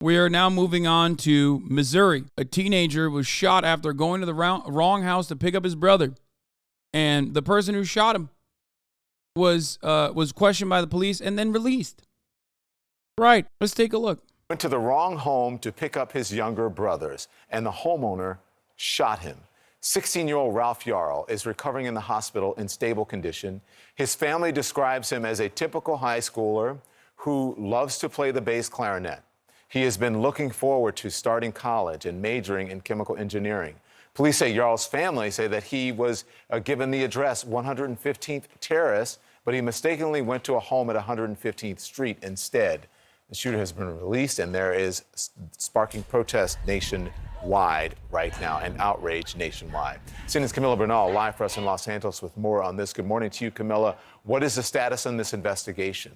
We are now moving on to Missouri. A teenager was shot after going to the wrong house to pick up his brother. And the person who shot him was questioned by the police and then released. Right. Let's take a look. Went to the wrong home to pick up his younger brothers, and the homeowner shot him. 16-year-old Ralph Yarl is recovering in the hospital in stable condition. His family describes him as a typical high schooler who loves to play the bass clarinet. He has been looking forward to starting college and majoring in chemical engineering. Police say Yarl's family say that he was given the address 115th Terrace, but he mistakenly went to a home at 115th Street instead. The shooter has been released, and there is sparking protest nationwide right now and outrage nationwide. CNN's Camila Bernal live for us in Los Angeles with more on this. Good morning to you, Camila. What is the status on this investigation?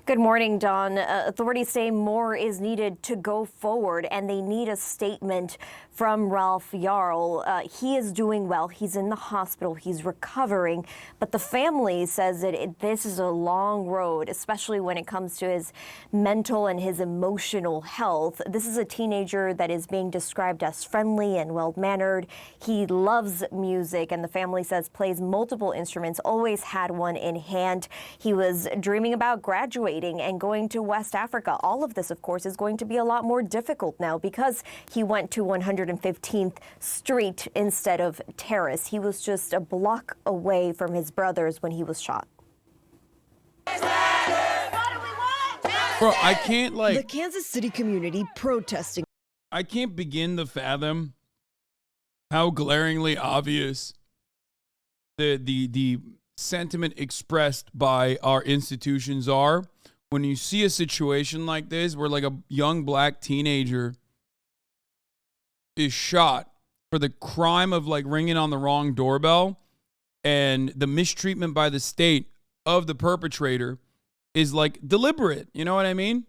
Good morning, Don. Authorities say more is needed to go forward, and they need a statement from Ralph Yarl. He is doing well. He's in the hospital. He's recovering. But the family says that this is a long road, especially when it comes to his mental and his emotional health. This is a teenager that is being described as friendly and well-mannered. He loves music, and the family says plays multiple instruments, always had one in hand. He was dreaming about graduating and going to West Africa. All of this, of course, is going to be a lot more difficult now because he went to 115th Street instead of Terrace. He was just a block away from his brothers when he was shot. Bro, I can't The Kansas City community protesting. I can't begin to fathom how glaringly obvious the sentiment expressed by our institutions are when you see a situation like this where like a young black teenager is shot for the crime of like ringing on the wrong doorbell, and the mistreatment by the state of the perpetrator is like deliberate. You know what I mean?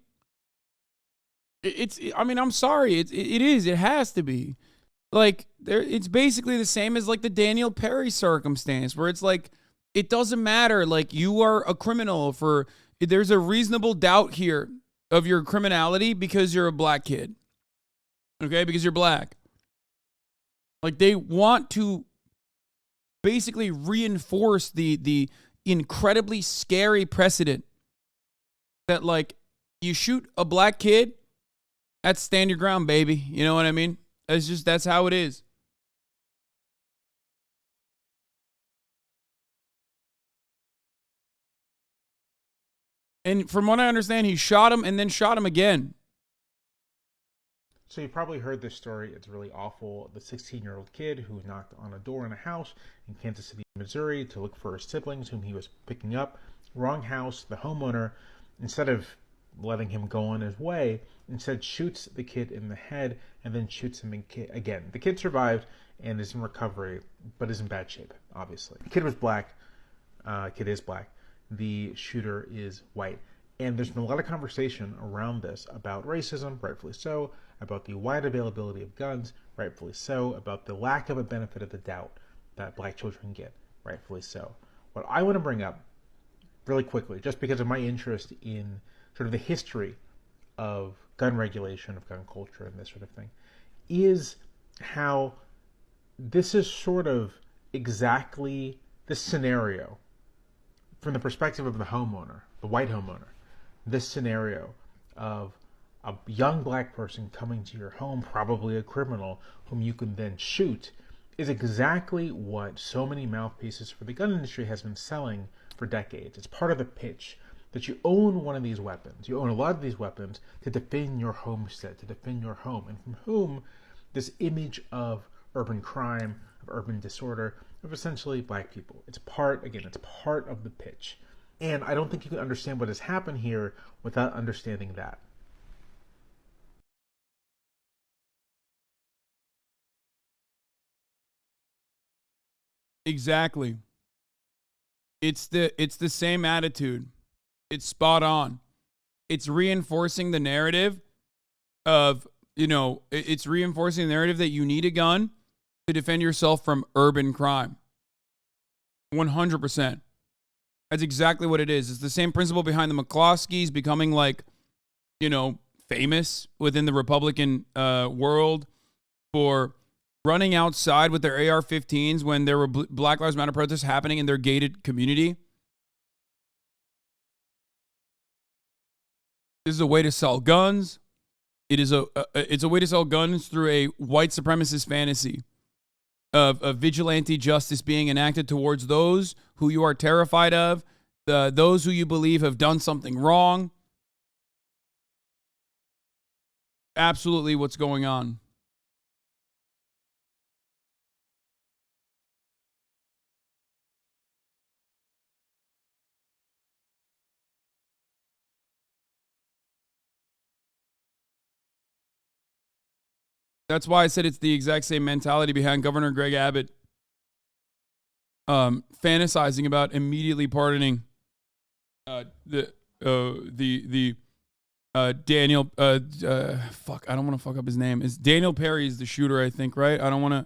I'm sorry. It has to be. Like, it's basically the same as like the Daniel Perry circumstance where it's like, it doesn't matter. Like, you are a criminal there's a reasonable doubt here of your criminality because you're a black kid. Okay? Because you're black. Like, they want to basically reinforce the incredibly scary precedent that, like, you shoot a black kid, that's stand your ground, baby. You know what I mean? That's how it is. And from what I understand, he shot him and then shot him again. So you probably heard this story. It's really awful. The 16-year-old kid who knocked on a door in a house in Kansas City, Missouri to look for his siblings whom he was picking up. Wrong house. The homeowner, instead of letting him go on his way, instead shoots the kid in the head and then shoots him again. The kid survived and is in recovery, but is in bad shape, obviously. The kid was black. Kid is black. The shooter is white. And there's been a lot of conversation around this about racism, rightfully so, about the wide availability of guns, rightfully so, about the lack of a benefit of the doubt that black children get, rightfully so. What I want to bring up really quickly, just because of my interest in sort of the history of gun regulation, of gun culture, and this sort of thing, is how this is sort of exactly the scenario from the perspective of the homeowner, the white homeowner, this scenario of a young black person coming to your home, probably a criminal, whom you can then shoot, is exactly what so many mouthpieces for the gun industry has been selling for decades. It's part of the pitch that you own one of these weapons. You own a lot of these weapons to defend your homestead, to defend your home, and from whom this image of urban crime, of urban disorder, of essentially black people. It's part of the pitch. And I don't think you can understand what has happened here without understanding that. Exactly. It's the same attitude. It's spot on. It's reinforcing the narrative of, it's reinforcing the narrative that you need a gun to defend yourself from urban crime. 100%. That's exactly what it is. It's the same principle behind the McCloskeys becoming like, famous within the Republican world for running outside with their AR-15s when there were Black Lives Matter protests happening in their gated community. This is a way to sell guns. It's a way to sell guns through a white supremacist fantasy of vigilante justice being enacted towards those who you are terrified of, those who you believe have done something wrong. Absolutely what's going on. That's why I said it's the exact same mentality behind Governor Greg Abbott fantasizing about immediately pardoning Daniel fuck, I don't want to fuck up his name. It's Daniel Perry is the shooter, I think, right? I don't want to.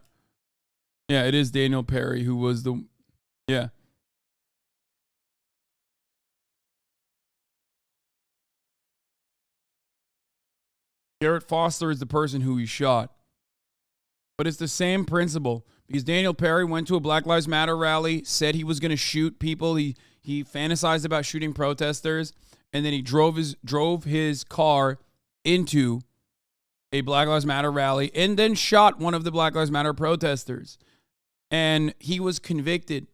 Yeah, it is Daniel Perry who was the. Yeah. Garrett Foster is the person who he shot. But it's the same principle because Daniel Perry went to a Black Lives Matter rally, said he was going to shoot people. He fantasized about shooting protesters, and then he drove his car into a Black Lives Matter rally and then shot one of the Black Lives Matter protesters. And he was convicted.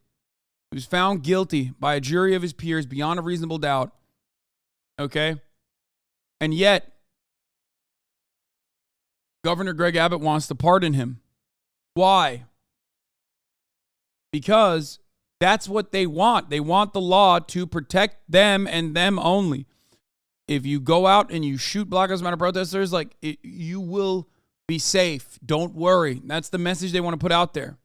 He was found guilty by a jury of his peers beyond a reasonable doubt. Okay? And yet, Governor Greg Abbott wants to pardon him. Why? Because that's what they want. They want the law to protect them and them only. If you go out and you shoot Black Lives Matter protesters, you will be safe. Don't worry. That's the message they want to put out there.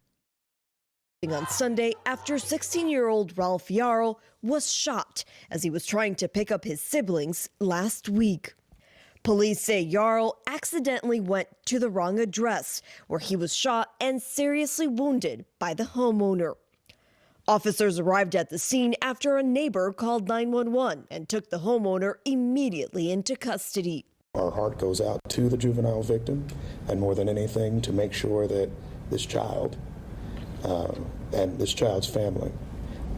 On Sunday, after 16-year-old Ralph Yarl was shot as he was trying to pick up his siblings last week. Police say Yarl accidentally went to the wrong address where he was shot and seriously wounded by the homeowner. Officers arrived at the scene after a neighbor called 911 and took the homeowner immediately into custody. Our heart goes out to the juvenile victim, and more than anything, to make sure that this child and this child's family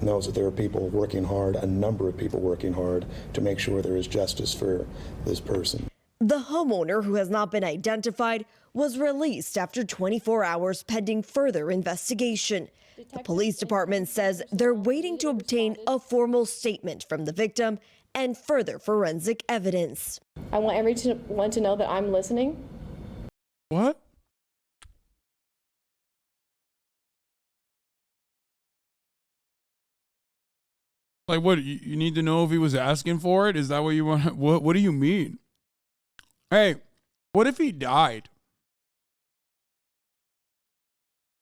knows that there are people working hard, a number of people working hard, to make sure there is justice for this person. The homeowner, who has not been identified, was released after 24 hours pending further investigation. The police department says they're waiting to obtain a formal statement from the victim and further forensic evidence. I want everyone to know that I'm listening. What? Like, what? You need to know if he was asking for it? Is that what you want? What do you mean? Hey, what if he died?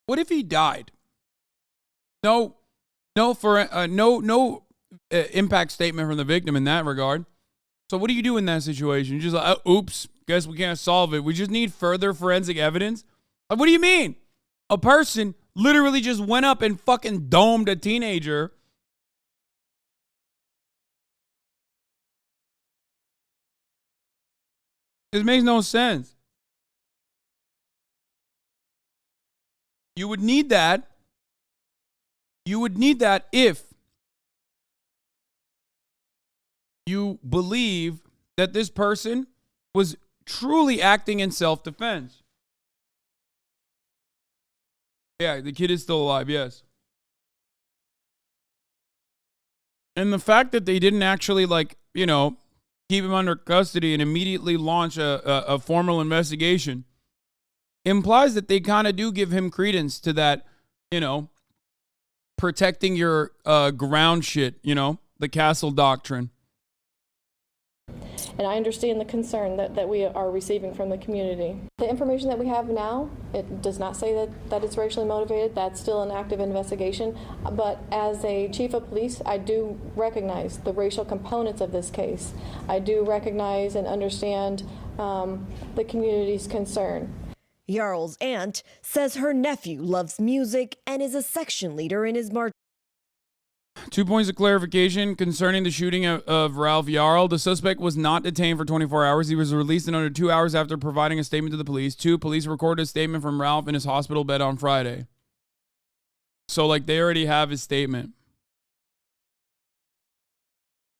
What if he died? No impact statement from the victim in that regard. So what do you do in that situation? You just like, oops, guess we can't solve it. We just need further forensic evidence. Like, what do you mean? A person literally just went up and fucking domed a teenager. This makes no sense. You would need that. You would need that if you believe that this person was truly acting in self-defense. Yeah, the kid is still alive, yes. And the fact that they didn't actually, keep him under custody and immediately launch a formal investigation implies that they kind of do give him credence to that, protecting your ground shit, the castle doctrine. And I understand the concern that we are receiving from the community. The information that we have now, it does not say that it's racially motivated. That's still an active investigation. But as a chief of police, I do recognize the racial components of this case. I do recognize and understand the community's concern. Yarl's aunt says her nephew loves music and is a section leader in his march. 2 points of clarification concerning the shooting of Ralph Yarl. The suspect was not detained for 24 hours. He was released in under 2 hours after providing a statement to the police. 2, police recorded a statement from Ralph in his hospital bed on Friday. So, like, they already have his statement.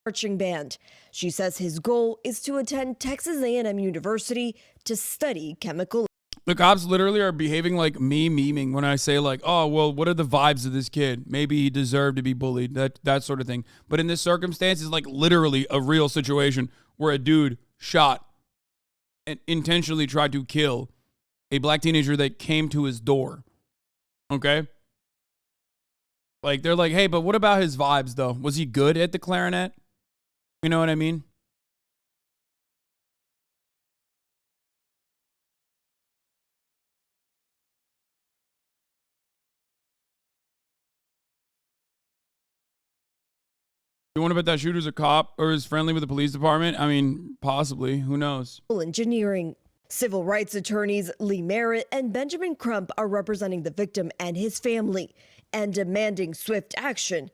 Marching band. She says his goal is to attend Texas A&M University to study chemical. The cops literally are behaving like me memeing when I say, like, oh, well, what are the vibes of this kid? Maybe he deserved to be bullied, that sort of thing. But in this circumstance, it's like literally a real situation where a dude shot and intentionally tried to kill a black teenager that came to his door. Okay? Like, they're like, hey, but what about his vibes, though? Was he good at the clarinet? You know what I mean? You want to bet that shooter's a cop or is friendly with the police department? I mean, possibly. Who knows? Engineering. Civil rights attorneys Lee Merritt and Benjamin Crump are representing the victim and his family and demanding swift action,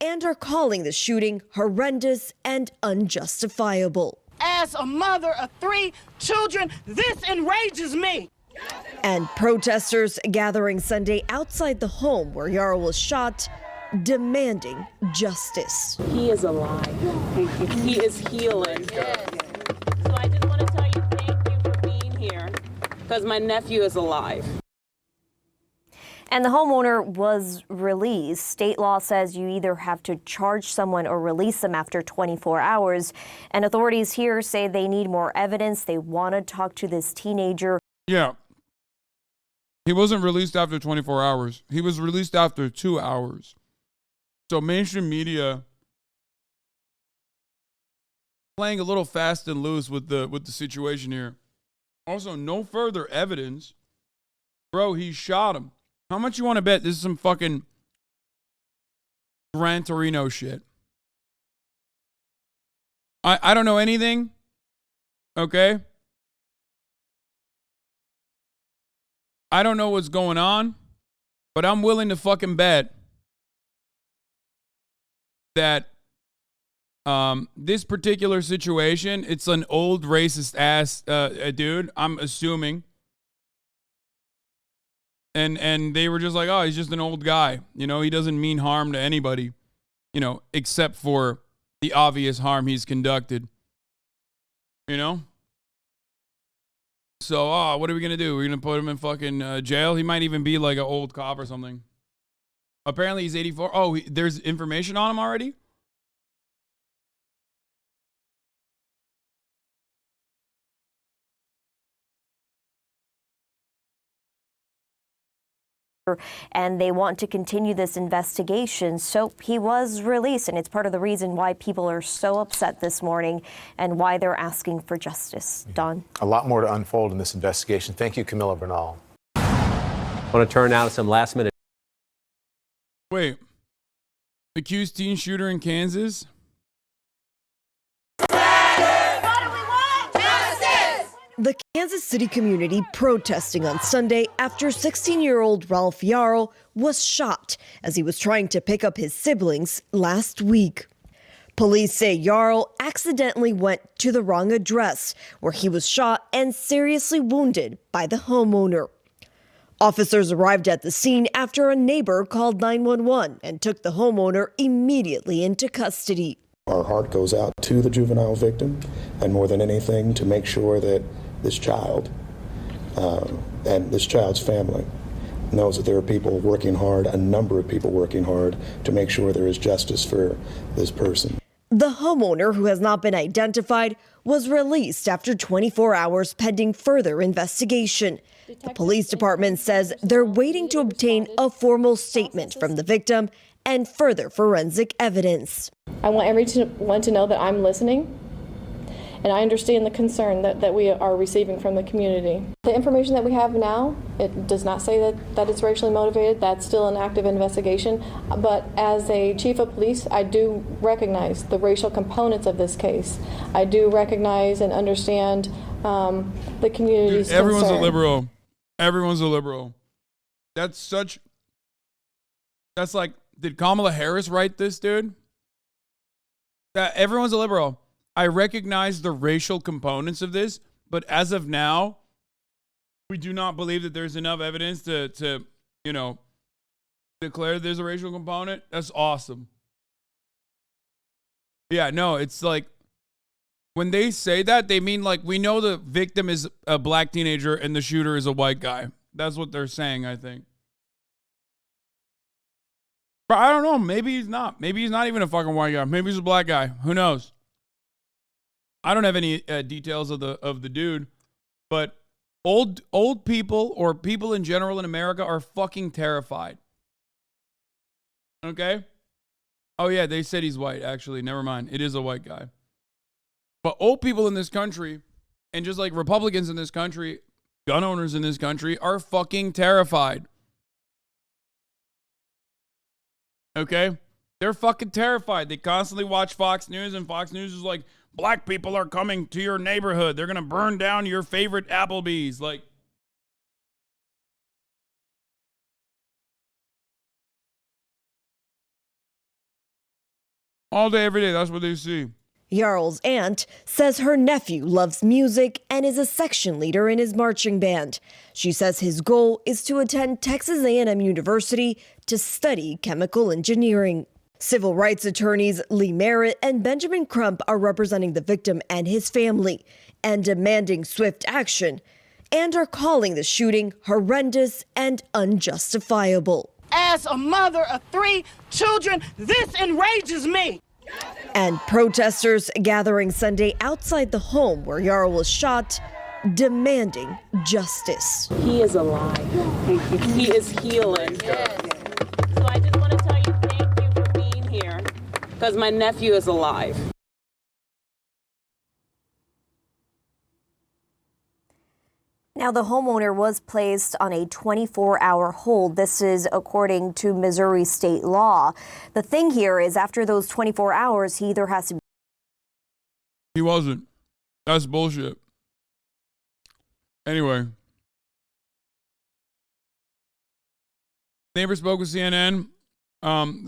and are calling the shooting horrendous and unjustifiable. As a mother of 3 children, this enrages me. And protesters gathering Sunday outside the home where Yarl was shot, demanding justice. He is alive. He is healing. Yes. So I just want to tell you thank you for being here, because my nephew is alive. And the homeowner was released. State law says you either have to charge someone or release them after 24 hours. And authorities here say they need more evidence. They want to talk to this teenager. Yeah. He wasn't released after 24 hours. He was released after 2 hours. So mainstream media playing a little fast and loose with the situation here. Also, no further evidence. Bro, he shot him. How much you want to bet this is some fucking Gran Torino shit? I don't know anything. Okay? I don't know what's going on, but I'm willing to fucking bet that this particular situation, it's an old racist ass dude, I'm assuming. And they were just like, oh, he's just an old guy. You know, he doesn't mean harm to anybody, you know, except for the obvious harm he's conducted. You know? So, what are we going to do? We're going to put him in fucking jail? He might even be like an old cop or something. Apparently he's 84. Oh, there's information on him already? And they want to continue this investigation. So he was released, and it's part of the reason why people are so upset this morning and why they're asking for justice. Don? A lot more to unfold in this investigation. Thank you, Camilla Bernal. I want to turn now to some last minute. Wait. Accused teen shooter in Kansas? The Kansas City community protesting on Sunday after 16-year-old Ralph Yarl was shot as he was trying to pick up his siblings last week. Police say Yarl accidentally went to the wrong address, where he was shot and seriously wounded by the homeowner. Officers arrived at the scene after a neighbor called 911 and took the homeowner immediately into custody. Our heart goes out to the juvenile victim, and more than anything, to make sure that this child and this child's family knows that there are people working hard, a number of people working hard, to make sure there is justice for this person. The homeowner, who has not been identified, was released after 24 hours pending further investigation. The police department says they're waiting to obtain a formal statement from the victim and further forensic evidence. I want everyone to know that I'm listening, and I understand the concern that we are receiving from the community. The information that we have now, it does not say that it's racially motivated. That's still an active investigation. But as a chief of police, I do recognize the racial components of this case. I do recognize and understand the community's concern. Everyone's a liberal. Everyone's a liberal. That's like Did Kamala Harris write this, dude? Everyone's a liberal. I recognize the racial components of this, but as of now, we do not believe that there's enough evidence to declare there's a racial component. That's awesome. Yeah, no, it's like when they say that, they mean like we know the victim is a black teenager and the shooter is a white guy. That's what they're saying, I think. But I don't know. Maybe he's not. Maybe he's not even a fucking white guy. Maybe he's a black guy. Who knows? I don't have any details of the dude, but old people or people in general in America are fucking terrified. Okay? Oh yeah, they said he's white. Actually, never mind. It is a white guy. But old people in this country, and just like Republicans in this country, gun owners in this country, are fucking terrified. Okay? They're fucking terrified. They constantly watch Fox News, and Fox News is like, black people are coming to your neighborhood. They're going to burn down your favorite Applebee's. Like, all day, every day, that's what they see. Yarl's aunt says her nephew loves music and is a section leader in his marching band. She says his goal is to attend Texas A&M University to study chemical engineering. Civil rights attorneys Lee Merritt and Benjamin Crump are representing the victim and his family and demanding swift action, and are calling the shooting horrendous and unjustifiable. As a mother of 3 children, this enrages me. And protesters gathering Sunday outside the home where Yarl was shot, demanding justice. He is alive. He is healing. Yes. So I just want to tell you thank you for being here, because my nephew is alive. Now, the homeowner was placed on a 24-hour hold. This is according to Missouri state law. The thing here is after those 24 hours, he either has to... He wasn't. That's bullshit. Anyway. Neighbors spoke with CNN.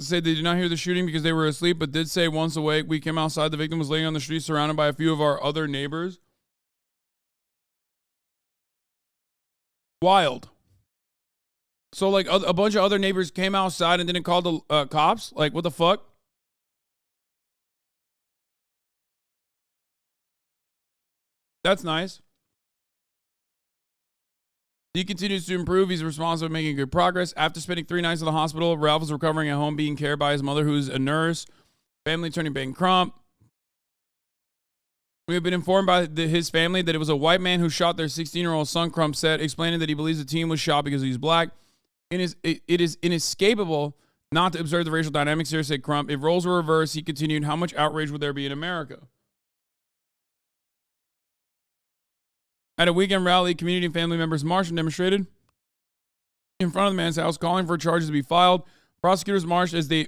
Said they did not hear the shooting because they were asleep, but did say once awake. We came outside. The victim was laying on the street surrounded by a few of our other neighbors. Wild. So, like, a bunch of other neighbors came outside and didn't call the cops? Like, what the fuck? That's nice. He continues to improve. He's responsible for making good progress. After spending 3 nights in the hospital, Ralph is recovering at home, being cared by his mother, who's a nurse. Family turning bankrupt. We have been informed by his family that it was a white man who shot their 16-year-old son, Crump said, explaining that he believes the teen was shot because he's black. It is inescapable not to observe the racial dynamics here, said Crump. If roles were reversed, he continued, how much outrage would there be in America? At a weekend rally, community and family members marched and demonstrated in front of the man's house, calling for charges to be filed. Protesters marched as they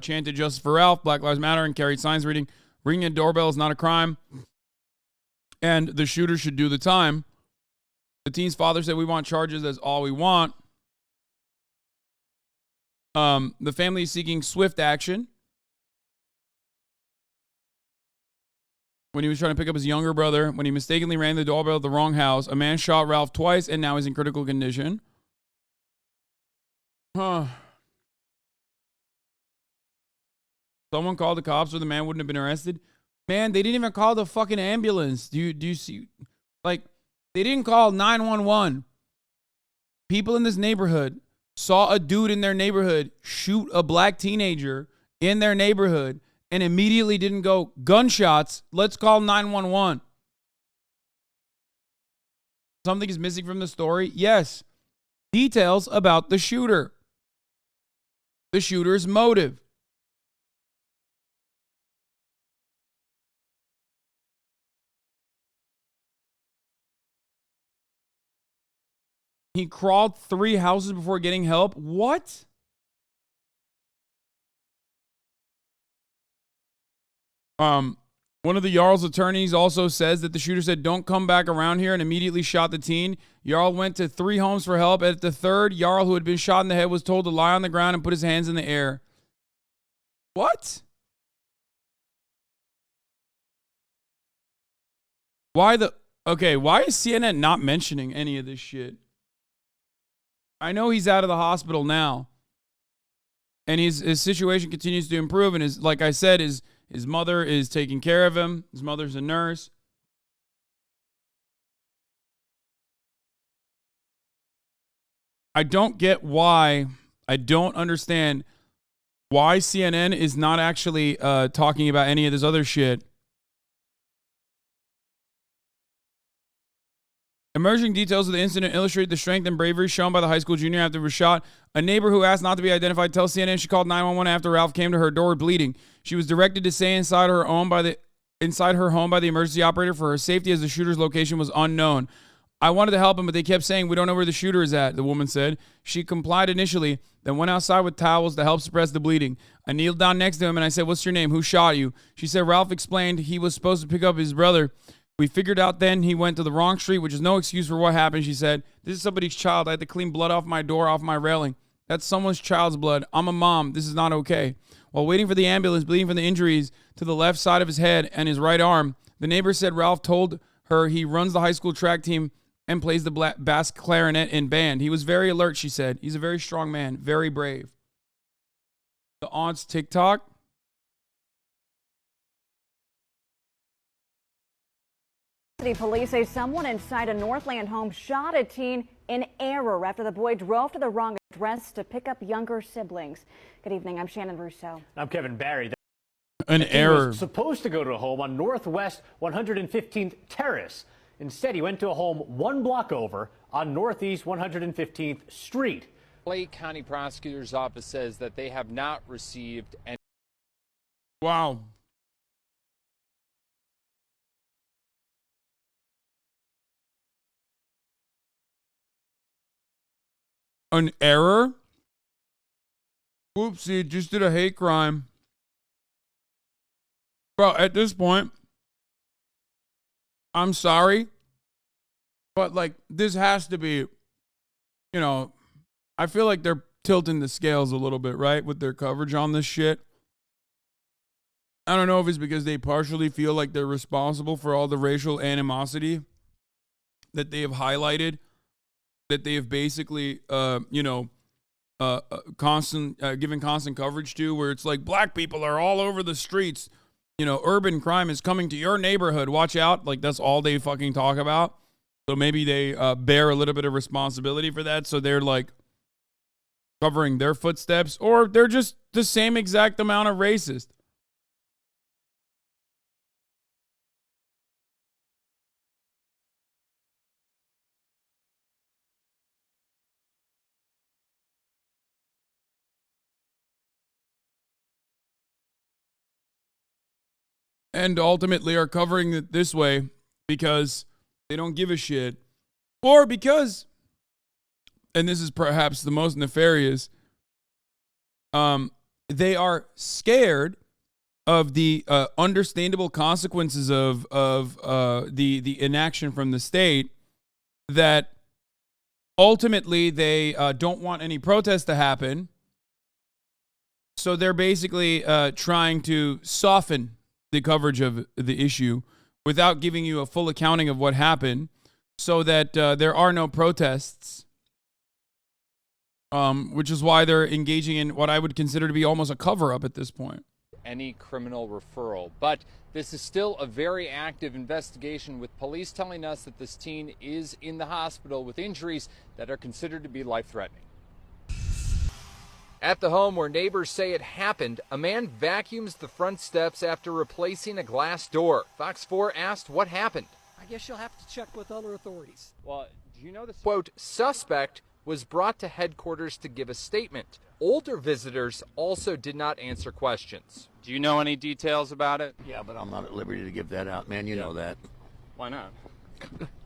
chanted justice for Ralph, Black Lives Matter, and carried signs reading, ringing a doorbell is not a crime, and the shooter should do the time. The teen's father said, we want charges, that's all we want. The family is seeking swift action. When he was trying to pick up his younger brother, when he mistakenly rang the doorbell at the wrong house, a man shot Ralph twice and now he's in critical condition. Someone called the cops or the man wouldn't have been arrested. Man, they didn't even call the fucking ambulance. Do you see? Like, they didn't call 911. People in this neighborhood saw a dude in their neighborhood shoot a black teenager in their neighborhood and immediately didn't go, gunshots, let's call 911. Something is missing from the story? Yes. Details about the shooter. The shooter's motive. He crawled 3 houses before getting help. What? One of the Jarl's attorneys also says that the shooter said, "Don't come back around here," and immediately shot the teen. Jarl went to 3 homes for help. At the third, Jarl, who had been shot in the head, was told to lie on the ground and put his hands in the air. What? Why is CNN not mentioning any of this shit? I know he's out of the hospital now. And his situation continues to improve. And like I said, his mother is taking care of him. His mother's a nurse. I don't get why. I don't understand why CNN is not actually talking about any of this other shit. Emerging details of the incident illustrate the strength and bravery shown by the high school junior after he was shot. A neighbor who asked not to be identified tells CNN she called 911 after Ralph came to her door bleeding. She was directed to stay inside her home by the emergency operator for her safety, as the shooter's location was unknown. "I wanted to help him, but they kept saying we don't know where the shooter is at," the woman said. She complied initially, then went outside with towels to help suppress the bleeding. "I kneeled down next to him and I said, 'What's your name? Who shot you?' She said Ralph explained he was supposed to pick up his brother. We figured out then he went to the wrong street, which is no excuse for what happened," she said. "This is somebody's child. I had to clean blood off my door, off my railing. That's someone's child's blood. I'm a mom. This is not okay." While waiting for the ambulance, bleeding from the injuries to the left side of his head and his right arm, the neighbor said Ralph told her he runs the high school track team and plays the bass clarinet in band. "He was very alert," she said. "He's a very strong man, very brave." The aunt's TikTok. Police say someone inside a Northland home shot a teen in error after the boy drove to the wrong address to pick up younger siblings. Good evening. I'm Shannon Russo. I'm Kevin Barry. An error. Was supposed to go to a home on Northwest 115th Terrace. Instead, he went to a home 1 block over on Northeast 115th Street. Lake County Prosecutor's Office says that they have not received any. Wow. An error? Whoopsie, just did a hate crime. Bro, at this point, I'm sorry, but like, this has to be, you know, I feel like they're tilting the scales a little bit, right, with their coverage on this shit. I don't know if it's because they partially feel like they're responsible for all the racial animosity that they have highlighted, that they have basically, given constant coverage to, where it's like black people are all over the streets. You know, urban crime is coming to your neighborhood. Watch out. Like, that's all they fucking talk about. So maybe they bear a little bit of responsibility for that. So they're like covering their footsteps, or they're just the same exact amount of racist. And ultimately are covering it this way because they don't give a shit. Or because, and this is perhaps the most nefarious, they are scared of the understandable consequences of the inaction from the state, that ultimately they don't want any protests to happen. So they're basically trying to soften the coverage of the issue without giving you a full accounting of what happened, so that there are no protests, which is why they're engaging in what I would consider to be almost a cover-up at this point. Any criminal referral, but this is still a very active investigation, with police telling us that this teen is in the hospital with injuries that are considered to be life-threatening. At the home where neighbors say it happened, a man vacuums the front steps after replacing a glass door. Fox 4 asked what happened. I guess you'll have to check with other authorities. Well, do you know this? Quote, suspect was brought to headquarters to give a statement. Older visitors also did not answer questions. Do you know any details about it? Yeah, but I'm not at liberty to give that out, man. You know that. Why not?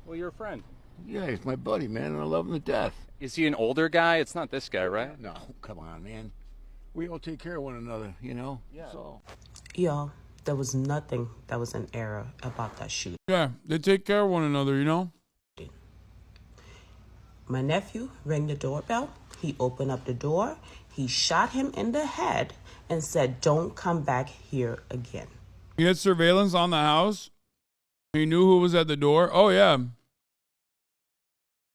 Well, you're a friend. Yeah, he's my buddy, man, and I love him to death. Is he an older guy? It's not this guy, right? No, come on, man. We all take care of one another, you know? Yeah. So. Y'all, There was nothing that was an error about that shooting. Yeah, they take care of one another, you know? My nephew rang the doorbell. He opened up the door. He shot him in the head and said, "Don't come back here again." He had surveillance on the house. He knew who was at the door. Oh, yeah.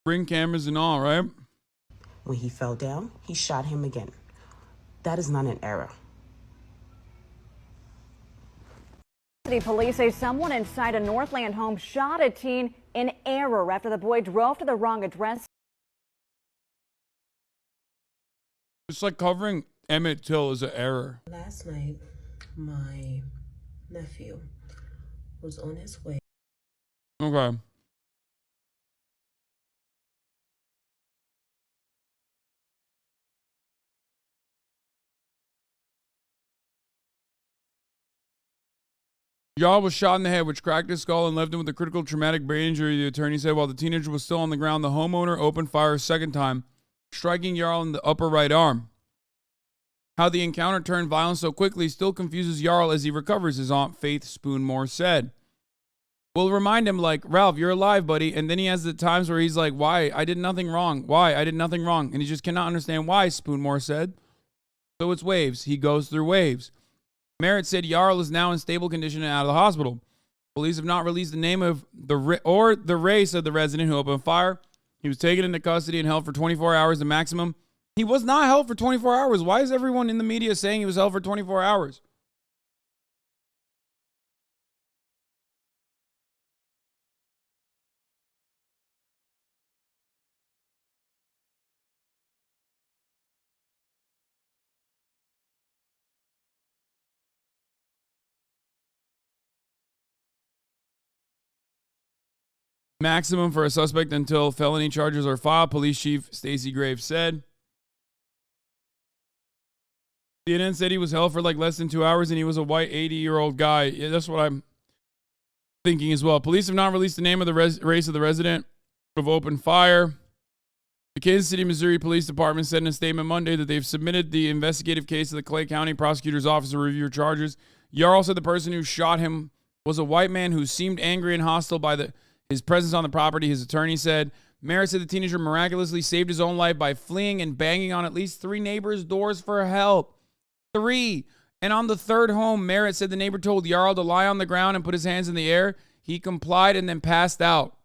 Ring cameras and all, right? When he fell down, he shot him again. That is not an error. City police say someone inside a Northland home shot a teen in error after the boy drove to the wrong address. It's like covering Emmett Till is an error. Last night, my nephew was on his way. Okay. Yarl was shot in the head, which cracked his skull and left him with a critical traumatic brain injury, the attorney said. While the teenager was still on the ground, the homeowner opened fire a second time, striking Yarl in the upper right arm. How the encounter turned violent so quickly still confuses Yarl as he recovers, his aunt Faith Spoonmore said. We'll remind him, like, Ralph, you're alive, buddy. And then he has the times where he's like, why? I did nothing wrong. Why? I did nothing wrong. And he just cannot understand why, Spoonmore said. So it's waves. He goes through waves. Merritt said Yarl is now in stable condition and out of the hospital. Police have not released the name of the race of the resident who opened fire. He was taken into custody and held for 24 hours, the maximum. He was not held for 24 hours. Why is everyone in the media saying he was held for 24 hours? Maximum for a suspect until felony charges are filed, Police Chief Stacey Graves said. CNN said he was held for like less than 2 hours and he was a white 80-year-old guy. Yeah, that's what I'm thinking as well. Police have not released the name of the race of the resident who opened fire. The Kansas City, Missouri Police Department said in a statement Monday that they've submitted the investigative case to the Clay County Prosecutor's Office to review charges. Yarl said the person who shot him was a white man who seemed angry and hostile by his presence on the property, his attorney said. Merritt said the teenager miraculously saved his own life by fleeing and banging on at least 3 neighbors' doors for help. 3. And on the third home, Merritt said the neighbor told Yarl to lie on the ground and put his hands in the air. He complied and then passed out.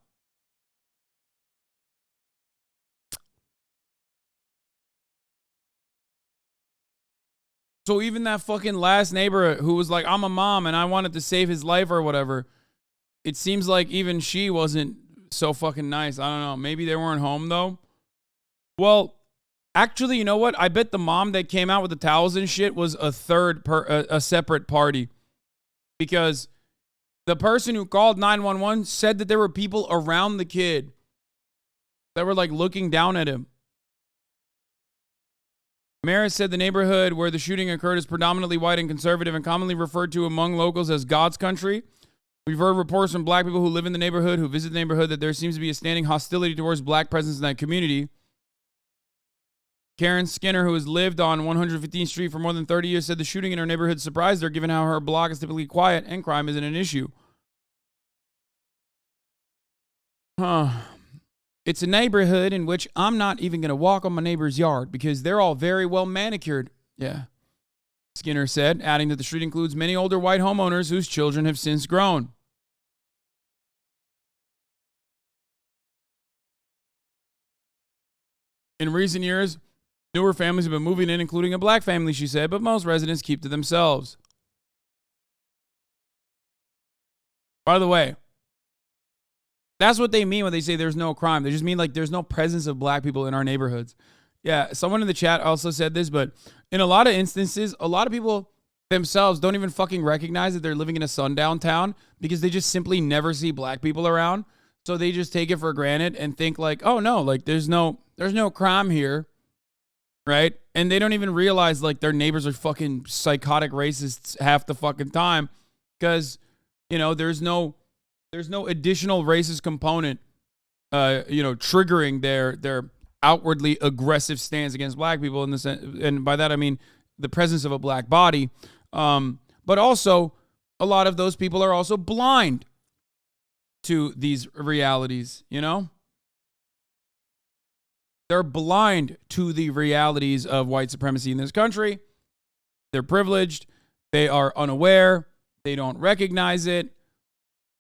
So even that fucking last neighbor who was like, I'm a mom and I wanted to save his life or whatever, it seems like even she wasn't so fucking nice. I don't know. Maybe they weren't home though. Well, actually, you know what? I bet the mom that came out with the towels and shit was a separate party. Because the person who called 911 said that there were people around the kid that were like looking down at him. Merritt said the neighborhood where the shooting occurred is predominantly white and conservative and commonly referred to among locals as God's country. We've heard reports from black people who live in the neighborhood, who visit the neighborhood, that there seems to be a standing hostility towards black presence in that community. Karen Skinner, who has lived on 115th Street for more than 30 years, said the shooting in her neighborhood surprised her, given how her block is typically quiet and crime isn't an issue. It's a neighborhood in which I'm not even going to walk on my neighbor's yard because they're all very well manicured. Yeah, Skinner said, adding that the street includes many older white homeowners whose children have since grown. In recent years, newer families have been moving in, including a black family, she said, but most residents keep to themselves. By the way, that's what they mean when they say there's no crime. They just mean like there's no presence of black people in our neighborhoods. Yeah, someone in the chat also said this, but in a lot of instances, a lot of people themselves don't even fucking recognize that they're living in a sundown town because they just simply never see black people around. So they just take it for granted and think like, oh no, like there's no crime here, right? And they don't even realize like their neighbors are fucking psychotic racists half the fucking time because, you know, there's no additional racist component, triggering their outwardly aggressive stance against black people in the sense, and by that I mean the presence of a black body, but also a lot of those people are also blind to these realities, you know? They're blind to the realities of white supremacy in this country. They're privileged. They are unaware. They don't recognize it.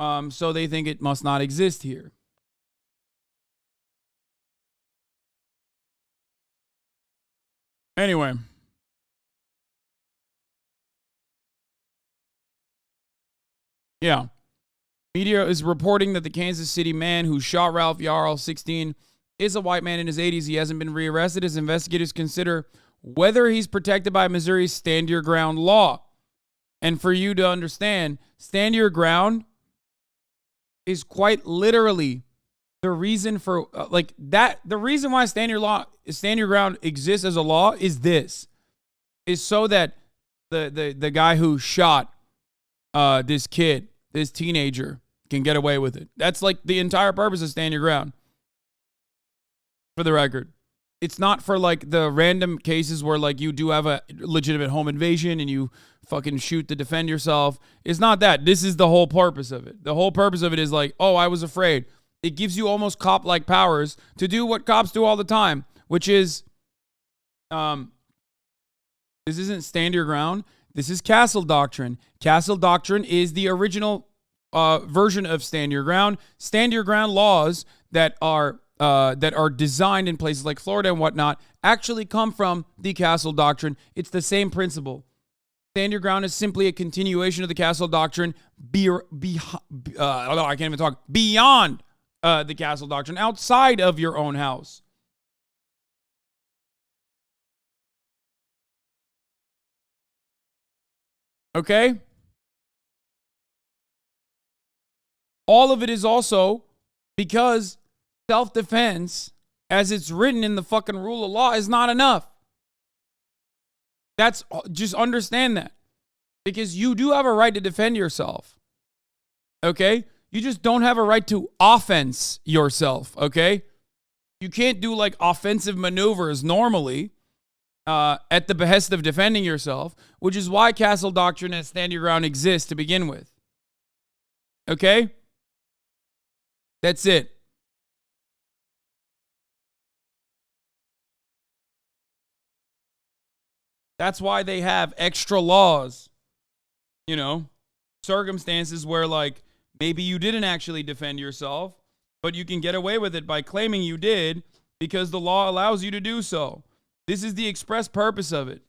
So they think it must not exist here. Anyway. Yeah. Media is reporting that the Kansas City man who shot Ralph Yarl, 16, is a white man in his 80s. He hasn't been rearrested as investigators consider whether he's protected by Missouri's Stand Your Ground law. And for you to understand, Stand Your Ground is quite literally the reason for the reason why Stand Your Ground exists as a law is so that the guy who shot this kid, this teenager, can get away with it. That's like the entire purpose of Stand Your Ground. For the record, it's not for like the random cases where like you do have a legitimate home invasion and you fucking shoot to defend yourself. It's not that. This is the whole purpose of it. The whole purpose of it is like, oh, I was afraid. It gives you almost cop-like powers to do what cops do all the time, which is, this isn't Stand Your Ground. This is Castle Doctrine. Castle Doctrine is the original version of Stand Your Ground. Stand Your Ground laws that are designed in places like Florida and whatnot actually come from the Castle Doctrine. It's the same principle. Stand Your Ground is simply a continuation of the Castle Doctrine I can't even talk. Beyond the Castle Doctrine, outside of your own house. Okay? All of it is also because self-defense, as it's written in the fucking rule of law, is not enough. Just understand that. Because you do have a right to defend yourself. Okay? You just don't have a right to offense yourself. Okay? You can't do like offensive maneuvers normally at the behest of defending yourself, which is why Castle Doctrine and Stand Your Ground exists to begin with. Okay? That's it. That's why they have extra laws, you know, circumstances where like maybe you didn't actually defend yourself, but you can get away with it by claiming you did because the law allows you to do so. This is the express purpose of it.